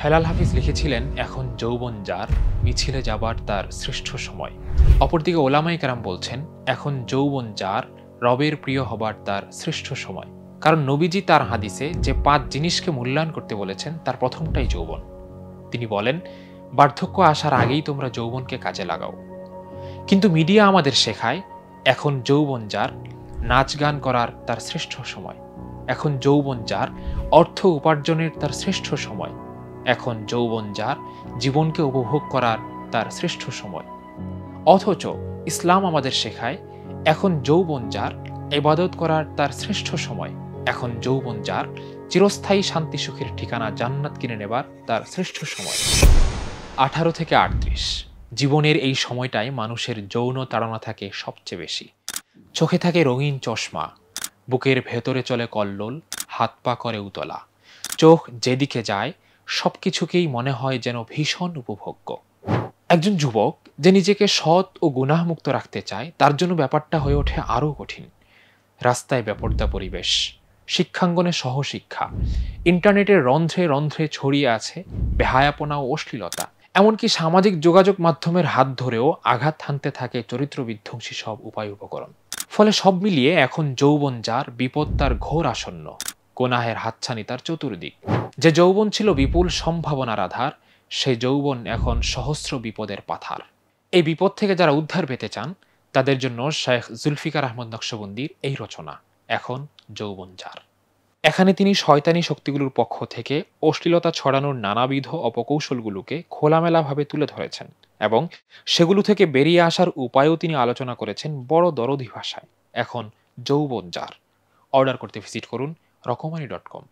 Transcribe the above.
হেলাল হাফিজ লিখেছিলেন, এখন যৌবন যার, মিছিলে যাবার তার শ্রেষ্ঠ সময়। অপরদিকে ওলামায়ে কেরাম বলছেন, এখন যৌবন যার, রবের প্রিয় হবার তার শ্রেষ্ঠ সময়। কারণ নবীজি তার হাদিসে যে 5 জিনিসকে মূল্যায়ন করতে বলেছেন তার প্রথমটাই যৌবন। তিনি বলেন, বার্ধক্য আসার আগেই তোমরা যৌবনকে কাজে লাগাও। কিন্তু মিডিয়া আমাদের শেখায়, এখন যৌবন যার, নাচ গান করার তার শ্রেষ্ঠ সময়। এখন যৌবন যার, অর্থ উপার্জনের তার শ্রেষ্ঠ সময়। এখন যৌবন যার, জীবনকে উপভোগ করার তার শ্রেষ্ঠ সময়। অথচ ইসলাম আমাদের শেখায়, এখন যৌবন যার, ইবাদত করার তার শ্রেষ্ঠ সময়। এখন যৌবন যার, চিরস্থায়ী শান্তি সুখের ঠিকানা জান্নাত কিনে নেবার তার শ্রেষ্ঠ সময়। 18 থেকে 38 জীবনের এই সময়টায় মানুষের যৌন তাড়না থাকে সবচেয়ে বেশি। চোখে থাকে রঙিন চশমা, বুকের ভেতরে চলে কল্লোল, হাত পা করে উতলা। চোখ যেদিকে যায় সবকিছুকেই মনে হয় যেন ভীষণ উপভোগ্য। একজন যুবক যে নিজেকে সৎ ও গুনাহমুক্ত রাখতে চায়, তার জন্য ব্যাপারটা হয়ে ওঠে আরও কঠিন। রাস্তায় বেপরদা পরিবেশ, শিক্ষাঙ্গনে সহশিক্ষা, ইন্টারনেটের রন্ধ্রে রন্ধ্রে ছড়িয়ে আছে বেহায়াপনা ও অশ্লীলতা। এমনকি সামাজিক যোগাযোগ মাধ্যমের হাত ধরেও আঘাত হানতে থাকে চরিত্র বিধ্বংসী সব উপায় উপকরণ। ফলে সব মিলিয়ে এখন যৌবন যার, বিপদ তার ঘোর আসন্ন, গুনাহের হাতছানি তার চতুর্দিক। যে যৌবন ছিল বিপুল সম্ভাবনার আধার, সেই যৌবন এখন সহস্র বিপদের পাথার। এই বিপদ থেকে যারা উদ্ধার পেতে চান, তাদের জন্য শেখ জুলফিকার আহমদ নকশবন্দির এই রচনা, এখন যৌবন যার। এখানে তিনি শয়তানি শক্তিগুলোর পক্ষ থেকে অশ্লীলতা ছড়ানোর নানাবিধ অপকৌশলগুলোকে খোলামেলাভাবে তুলে ধরেছেন এবং সেগুলো থেকে বেরিয়ে আসার উপায়ও তিনি আলোচনা করেছেন বড় দরদি ভাষায়। এখন যৌবন যার। অর্ডার করতে ভিজিট করুন রকমারি.com।